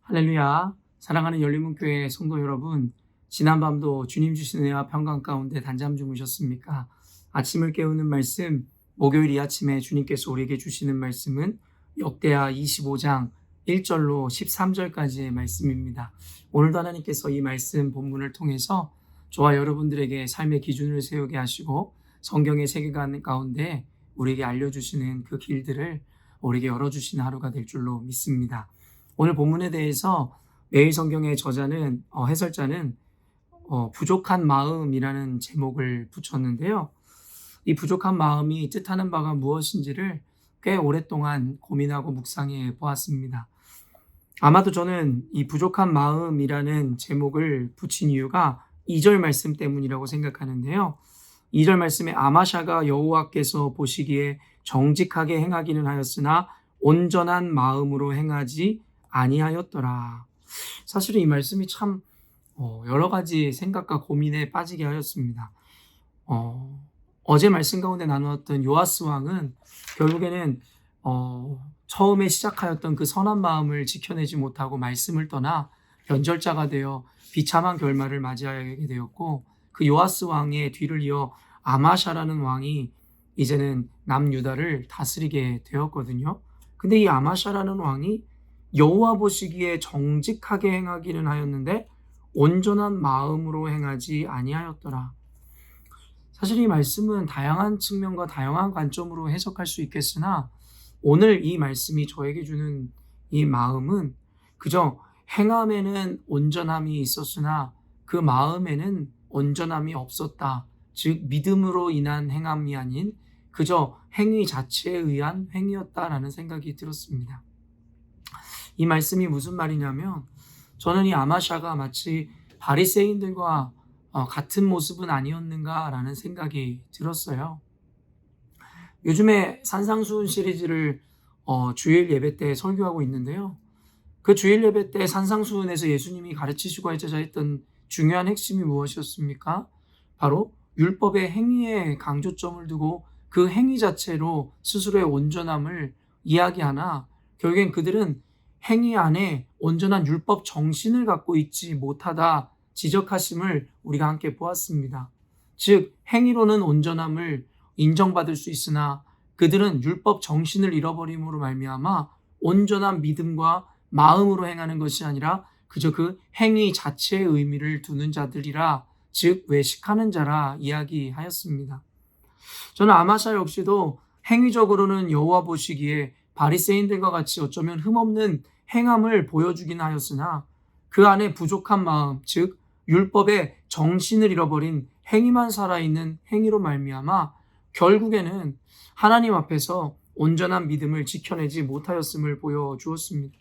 할렐루야. 사랑하는 열린문교회 성도 여러분, 지난밤도 주님 주신 은혜와 평강 가운데 단잠 주무셨습니까? 아침을 깨우는 말씀, 목요일 이 아침에 주님께서 우리에게 주시는 말씀은 역대하 25장 1절로 13절까지의 말씀입니다. 오늘도 하나님께서 이 말씀 본문을 통해서 저와 여러분들에게 삶의 기준을 세우게 하시고 성경의 세계관 가운데 우리에게 알려주시는 그 길들을 우리에게 열어주시는 하루가 될 줄로 믿습니다. 오늘 본문에 대해서 매일 성경의 저자는 해설자는 부족한 마음이라는 제목을 붙였는데요. 이 부족한 마음이 뜻하는 바가 무엇인지를 꽤 오랫동안 고민하고 묵상해 보았습니다. 아마도 저는 이 부족한 마음이라는 제목을 붙인 이유가 2절 말씀 때문이라고 생각하는데요. 2절 말씀에 아마샤가 여호와께서 보시기에 정직하게 행하기는 하였으나 온전한 마음으로 행하지 아니하였더라. 사실은 이 말씀이 참 여러 가지 생각과 고민에 빠지게 하였습니다. 어제 말씀 가운데 나누었던 요아스 왕은 결국에는 처음에 시작하였던 그 선한 마음을 지켜내지 못하고 말씀을 떠나 변절자가 되어 비참한 결말을 맞이하게 되었고, 그 요아스 왕의 뒤를 이어 아마샤라는 왕이 이제는 남유다를 다스리게 되었거든요. 근데 이 아마샤라는 왕이 여호와 보시기에 정직하게 행하기는 하였는데 온전한 마음으로 행하지 아니하였더라. 사실 이 말씀은 다양한 측면과 다양한 관점으로 해석할 수 있겠으나, 오늘 이 말씀이 저에게 주는 이 마음은 그저 행함에는 온전함이 있었으나 그 마음에는 온전함이 없었다. 즉 믿음으로 인한 행함이 아닌 그저 행위 자체에 의한 행위였다라는 생각이 들었습니다. 이 말씀이 무슨 말이냐면, 저는 이 아마샤가 마치 바리새인들과 같은 모습은 아니었는가라는 생각이 들었어요. 요즘에 산상수훈 시리즈를 주일 예배 때 설교하고 있는데요. 그 주일 예배 때 산상수훈에서 예수님이 가르치시고 하고자 했던 중요한 핵심이 무엇이었습니까? 바로 율법의 행위에 강조점을 두고 그 행위 자체로 스스로의 온전함을 이야기하나, 결국엔 그들은 행위 안에 온전한 율법 정신을 갖고 있지 못하다 지적하심을 우리가 함께 보았습니다. 즉 행위로는 온전함을 인정받을 수 있으나 그들은 율법 정신을 잃어버림으로 말미암아 온전한 믿음과 마음으로 행하는 것이 아니라 그저 그 행위 자체의 의미를 두는 자들이라, 즉 외식하는 자라 이야기하였습니다. 저는 아마샤 역시도 행위적으로는 여호와 보시기에 바리새인들과 같이 어쩌면 흠없는 행함을 보여주긴 하였으나 그 안에 부족한 마음, 즉 율법의 정신을 잃어버린 행위만 살아있는 행위로 말미암아 결국에는 하나님 앞에서 온전한 믿음을 지켜내지 못하였음을 보여주었습니다.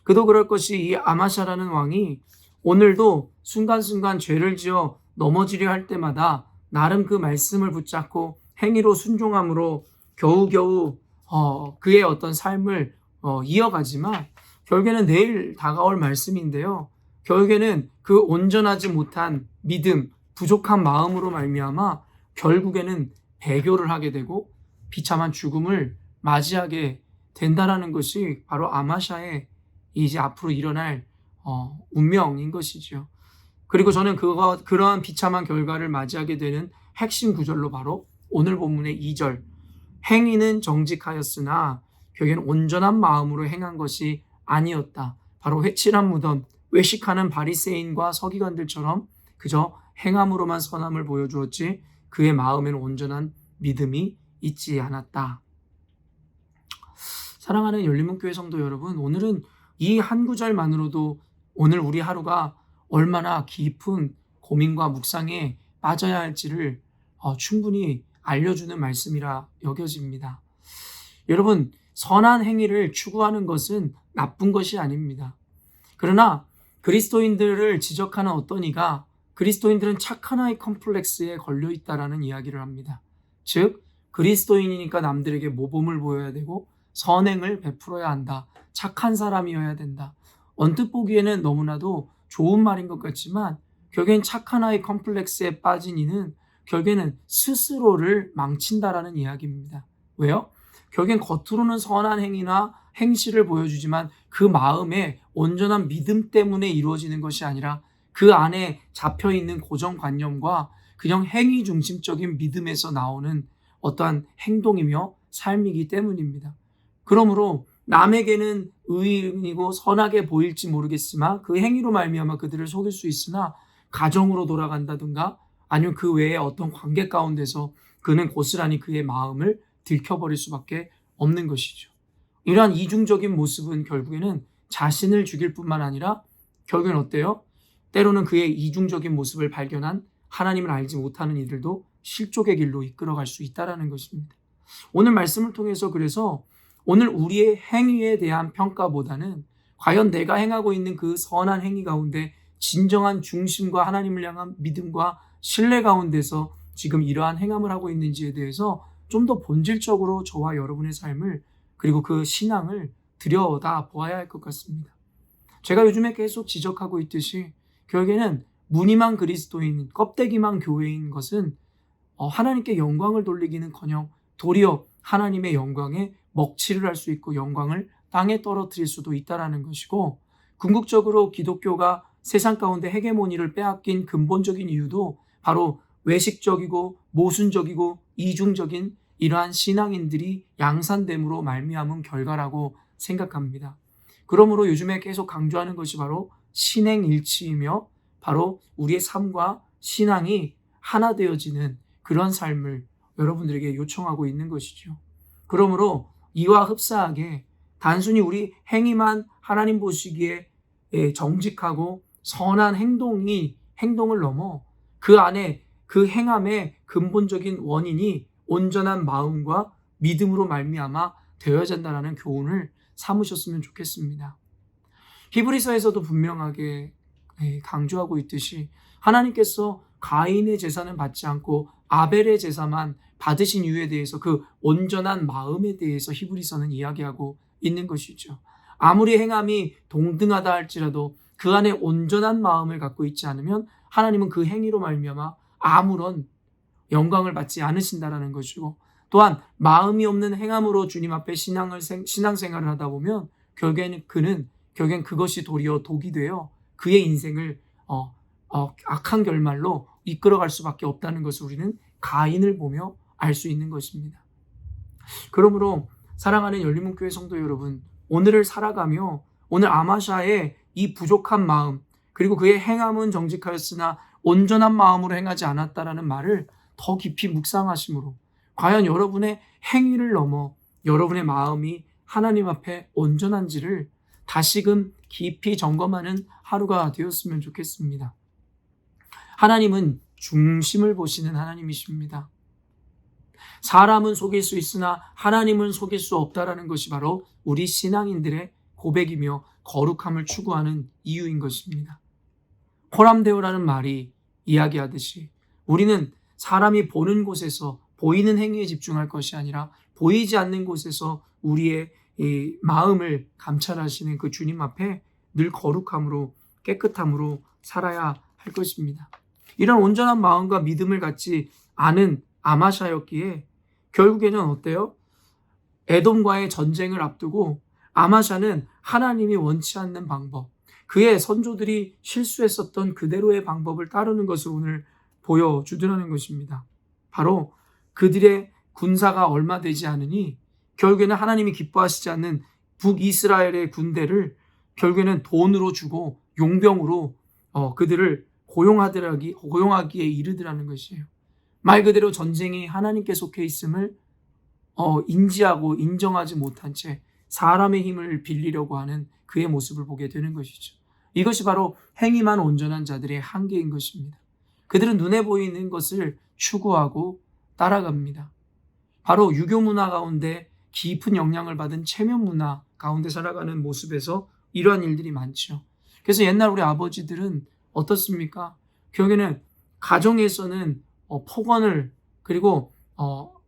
그도 그럴 것이 이 아마샤라는 왕이 오늘도 순간순간 죄를 지어 넘어지려 할 때마다 나름 그 말씀을 붙잡고 행위로 순종함으로 겨우겨우 그의 어떤 삶을 이어가지만, 결국에는 내일 다가올 말씀인데요. 결국에는 그 온전하지 못한 믿음, 부족한 마음으로 말미암아 결국에는 배교를 하게 되고 비참한 죽음을 맞이하게 된다라는 것이 바로 아마샤의 이제 앞으로 일어날 운명인 것이죠. 그리고 저는 그러한 비참한 결과를 맞이하게 되는 핵심 구절로 바로 오늘 본문의 2절, 행위는 정직하였으나 결국엔 온전한 마음으로 행한 것이 아니었다. 바로 회칠한 무덤, 외식하는 바리새인과 서기관들처럼 그저 행함으로만 선함을 보여주었지 그의 마음에는 온전한 믿음이 있지 않았다. 사랑하는 열린문교회 성도 여러분, 오늘은 이 한 구절만으로도 오늘 우리 하루가 얼마나 깊은 고민과 묵상에 빠져야 할지를 충분히 알려주는 말씀이라 여겨집니다. 여러분, 선한 행위를 추구하는 것은 나쁜 것이 아닙니다. 그러나 그리스도인들을 지적하는 어떤 이가 그리스도인들은 착한 아이 컴플렉스에 걸려 있다라는 이야기를 합니다. 즉 그리스도인이니까 남들에게 모범을 보여야 되고 선행을 베풀어야 한다. 착한 사람이어야 된다. 언뜻 보기에는 너무나도 좋은 말인 것 같지만 결국엔 착한 아이 컴플렉스에 빠진 이는 결국에는 스스로를 망친다라는 이야기입니다. 왜요? 결국엔 겉으로는 선한 행위나 행실을 보여주지만 그 마음에 온전한 믿음 때문에 이루어지는 것이 아니라 그 안에 잡혀있는 고정관념과 그냥 행위 중심적인 믿음에서 나오는 어떠한 행동이며 삶이기 때문입니다. 그러므로 남에게는 의인이고 선하게 보일지 모르겠지만 그 행위로 말미암아 그들을 속일 수 있으나 가정으로 돌아간다든가 아니면 그 외에 어떤 관계 가운데서 그는 고스란히 그의 마음을 들켜버릴 수밖에 없는 것이죠. 이러한 이중적인 모습은 결국에는 자신을 죽일 뿐만 아니라 결국엔 어때요? 때로는 그의 이중적인 모습을 발견한 하나님을 알지 못하는 이들도 실족의 길로 이끌어갈 수 있다는 것입니다. 오늘 말씀을 통해서 그래서 오늘 우리의 행위에 대한 평가보다는 과연 내가 행하고 있는 그 선한 행위 가운데 진정한 중심과 하나님을 향한 믿음과 신뢰 가운데서 지금 이러한 행함을 하고 있는지에 대해서 좀 더 본질적으로 저와 여러분의 삶을 그리고 그 신앙을 들여다 보아야 할 것 같습니다. 제가 요즘에 계속 지적하고 있듯이 결국에는 무늬만 그리스도인, 껍데기만 교회인 것은 하나님께 영광을 돌리기는커녕 도리어 하나님의 영광에 먹칠을 할 수 있고 영광을 땅에 떨어뜨릴 수도 있다는 것이고, 궁극적으로 기독교가 세상 가운데 헤게모니를 빼앗긴 근본적인 이유도 바로 외식적이고 모순적이고 이중적인 이러한 신앙인들이 양산됨으로 말미암은 결과라고 생각합니다. 그러므로 요즘에 계속 강조하는 것이 바로 신행일치이며 바로 우리의 삶과 신앙이 하나 되어지는 그런 삶을 여러분들에게 요청하고 있는 것이죠. 그러므로 이와 흡사하게 단순히 우리 행위만 하나님 보시기에 정직하고 선한 행동을 넘어 그 안에 그 행함의 근본적인 원인이 온전한 마음과 믿음으로 말미암아 되어야 한다는 교훈을 삼으셨으면 좋겠습니다. 히브리서에서도 분명하게 강조하고 있듯이 하나님께서 가인의 제사는 받지 않고 아벨의 제사만 받으신 이유에 대해서 그 온전한 마음에 대해서 히브리서는 이야기하고 있는 것이죠. 아무리 행함이 동등하다 할지라도 그 안에 온전한 마음을 갖고 있지 않으면 하나님은 그 행위로 말미암아 아무런 영광을 받지 않으신다라는 것이고, 또한 마음이 없는 행함으로 주님 앞에 신앙생활을 하다 보면 결국엔 그것이 도리어 독이 되어 그의 인생을 악한 결말로 이끌어갈 수밖에 없다는 것을 우리는 가인을 보며 알 수 있는 것입니다. 그러므로 사랑하는 열린문교회 성도 여러분, 오늘을 살아가며 오늘 아마샤의 이 부족한 마음, 그리고 그의 행함은 정직하였으나 온전한 마음으로 행하지 않았다라는 말을 더 깊이 묵상하심으로 과연 여러분의 행위를 넘어 여러분의 마음이 하나님 앞에 온전한지를 다시금 깊이 점검하는 하루가 되었으면 좋겠습니다. 하나님은 중심을 보시는 하나님이십니다. 사람은 속일 수 있으나 하나님은 속일 수 없다라는 것이 바로 우리 신앙인들의 고백이며 거룩함을 추구하는 이유인 것입니다. 호람데오라는 말이 이야기하듯이 우리는 사람이 보는 곳에서 보이는 행위에 집중할 것이 아니라 보이지 않는 곳에서 우리의 이 마음을 감찰하시는 그 주님 앞에 늘 거룩함으로 깨끗함으로 살아야 할 것입니다. 이런 온전한 마음과 믿음을 갖지 않은 아마샤였기에 결국에는 어때요? 에돔과의 전쟁을 앞두고 아마샤는 하나님이 원치 않는 방법, 그의 선조들이 실수했었던 그대로의 방법을 따르는 것을 오늘 보여주더라는 것입니다. 바로 그들의 군사가 얼마 되지 않으니 결국에는 하나님이 기뻐하시지 않는 북이스라엘의 군대를 결국에는 돈으로 주고 용병으로 그들을 고용하기에 이르더라는 것이에요. 말 그대로 전쟁이 하나님께 속해 있음을 인지하고 인정하지 못한 채 사람의 힘을 빌리려고 하는 그의 모습을 보게 되는 것이죠. 이것이 바로 행위만 온전한 자들의 한계인 것입니다. 그들은 눈에 보이는 것을 추구하고 따라갑니다. 바로 유교 문화 가운데 깊은 영향을 받은 체면 문화 가운데 살아가는 모습에서 이러한 일들이 많죠. 그래서 옛날 우리 아버지들은 어떻습니까? 결국에는 가정에서는 폭언을 그리고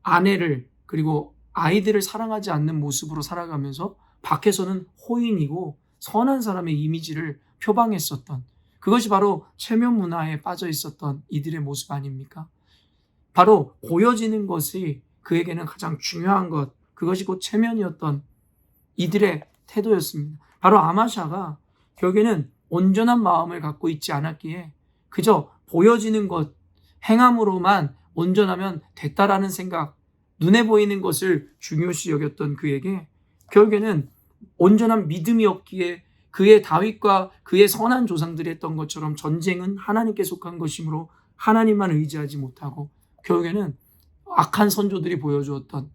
아내를 그리고 아이들을 사랑하지 않는 모습으로 살아가면서 밖에서는 호인이고 선한 사람의 이미지를 표방했었던, 그것이 바로 체면 문화에 빠져 있었던 이들의 모습 아닙니까? 바로 보여지는 것이 그에게는 가장 중요한 그것이 곧 체면이었던 이들의 태도였습니다. 바로 아마샤가 결국에는 온전한 마음을 갖고 있지 않았기에 그저 보여지는 것, 행함으로만 온전하면 됐다라는 생각, 눈에 보이는 것을 중요시 여겼던 그에게 결국에는 온전한 믿음이 없기에 그의 다윗과 그의 선한 조상들이 했던 것처럼 전쟁은 하나님께 속한 것이므로 하나님만 의지하지 못하고 결국에는 악한 선조들이 보여주었던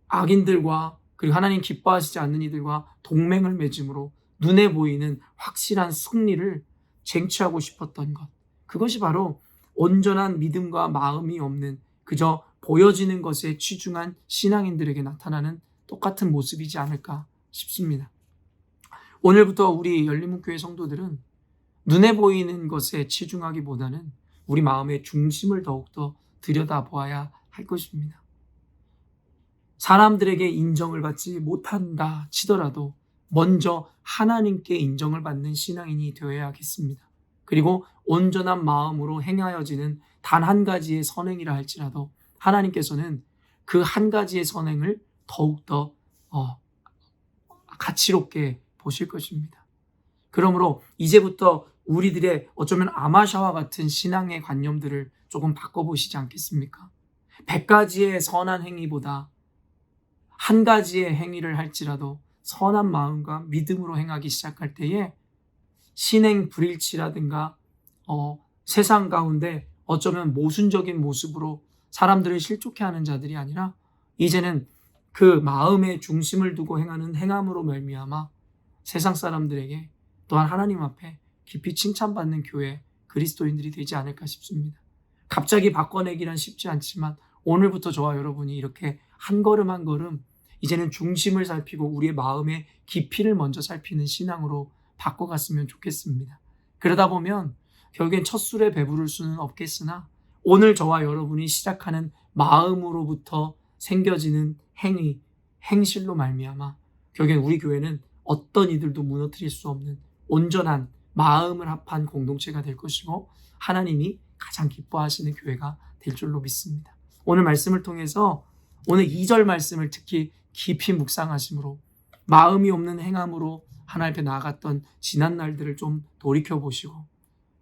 악인들과 그리고 하나님 기뻐하시지 않는 이들과 동맹을 맺음으로 눈에 보이는 확실한 승리를 쟁취하고 싶었던 것. 그것이 바로 온전한 믿음과 마음이 없는 그저 보여지는 것에 치중한 신앙인들에게 나타나는 똑같은 모습이지 않을까 싶습니다. 오늘부터 우리 열린문교회 성도들은 눈에 보이는 것에 치중하기보다는 우리 마음의 중심을 더욱더 들여다보아야 할 것입니다. 사람들에게 인정을 받지 못한다 치더라도 먼저 하나님께 인정을 받는 신앙인이 되어야겠습니다. 그리고 온전한 마음으로 행하여지는 단 한 가지의 선행이라 할지라도 하나님께서는 그 한 가지의 선행을 더욱더 가치롭게 보실 것입니다. 그러므로 이제부터 우리들의 어쩌면 아마샤와 같은 신앙의 관념들을 조금 바꿔보시지 않겠습니까? 100가지의 선한 행위보다 한 가지의 행위를 할지라도 선한 마음과 믿음으로 행하기 시작할 때에 신행 불일치라든가 세상 가운데 어쩌면 모순적인 모습으로 사람들을 실족해하는 자들이 아니라 이제는 그 마음의 중심을 두고 행하는 행함으로 말미암아 세상 사람들에게 또한 하나님 앞에 깊이 칭찬받는 교회 그리스도인들이 되지 않을까 싶습니다. 갑자기 바꿔내기란 쉽지 않지만 오늘부터 저와 여러분이 이렇게 한 걸음 한 걸음 이제는 중심을 살피고 우리의 마음의 깊이를 먼저 살피는 신앙으로 바꿔갔으면 좋겠습니다. 그러다 보면 결국엔 첫 술에 배부를 수는 없겠으나 오늘 저와 여러분이 시작하는 마음으로부터 생겨지는 행위, 행실로 말미암아 결국엔 우리 교회는 어떤 이들도 무너뜨릴 수 없는 온전한 마음을 합한 공동체가 될 것이고 하나님이 가장 기뻐하시는 교회가 될 줄로 믿습니다. 오늘 말씀을 통해서 오늘 2절 말씀을 특히 깊이 묵상하심으로 마음이 없는 행함으로 하나님 앞에 나아갔던 지난 날들을 좀 돌이켜보시고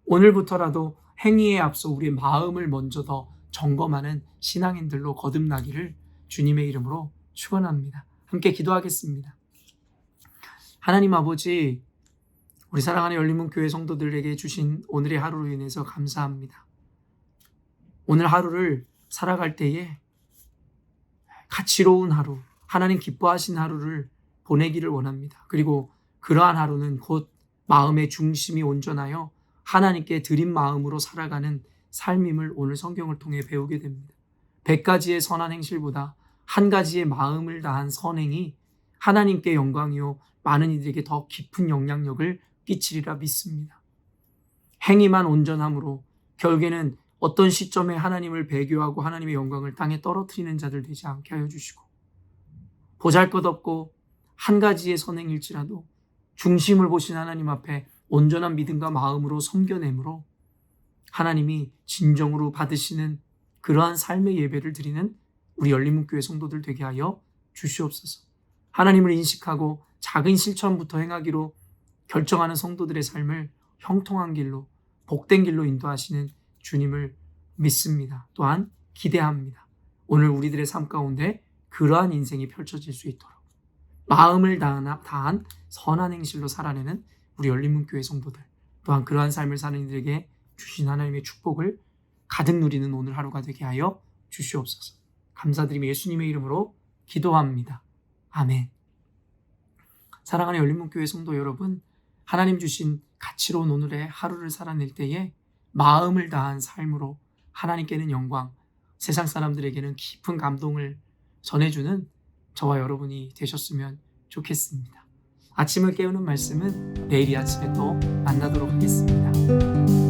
오늘부터라도 행위에 앞서 우리의 마음을 먼저 더 점검하는 신앙인들로 거듭나기를 주님의 이름으로 축원합니다. 함께 기도하겠습니다. 하나님 아버지, 우리 사랑하는 열린문교회 성도들에게 주신 오늘의 하루로 인해서 감사합니다. 오늘 하루를 살아갈 때에 가치로운 하루, 하나님 기뻐하신 하루를 보내기를 원합니다. 그리고 그러한 하루는 곧 마음의 중심이 온전하여 하나님께 드린 마음으로 살아가는 삶임을 오늘 성경을 통해 배우게 됩니다. 100가지의 선한 행실보다 한 가지의 마음을 다한 선행이 하나님께 영광이요 많은 이들에게 더 깊은 영향력을 끼치리라 믿습니다. 행위만 온전함으로 결국에는 어떤 시점에 하나님을 배교하고 하나님의 영광을 땅에 떨어뜨리는 자들 되지 않게 하여 주시고 보잘것없고 한 가지의 선행일지라도 중심을 보신 하나님 앞에 온전한 믿음과 마음으로 섬겨내므로 하나님이 진정으로 받으시는 그러한 삶의 예배를 드리는 우리 열린문교회 성도들 되게 하여 주시옵소서. 하나님을 인식하고 작은 실천부터 행하기로 결정하는 성도들의 삶을 형통한 길로 복된 길로 인도하시는 주님을 믿습니다. 또한 기대합니다. 오늘 우리들의 삶 가운데 그러한 인생이 펼쳐질 수 있도록 마음을 다한 선한 행실로 살아내는 우리 열린문교회 성도들 또한 그러한 삶을 사는 이들에게 주신 하나님의 축복을 가득 누리는 오늘 하루가 되게 하여 주시옵소서. 감사드리며 예수님의 이름으로 기도합니다. 아멘. 사랑하는 열린문교회 성도 여러분, 하나님 주신 가치로운 오늘의 하루를 살아낼 때에 마음을 다한 삶으로 하나님께는 영광, 세상 사람들에게는 깊은 감동을 전해주는 저와 여러분이 되셨으면 좋겠습니다. 아침을 깨우는 말씀은 내일 이 아침에 또 만나도록 하겠습니다.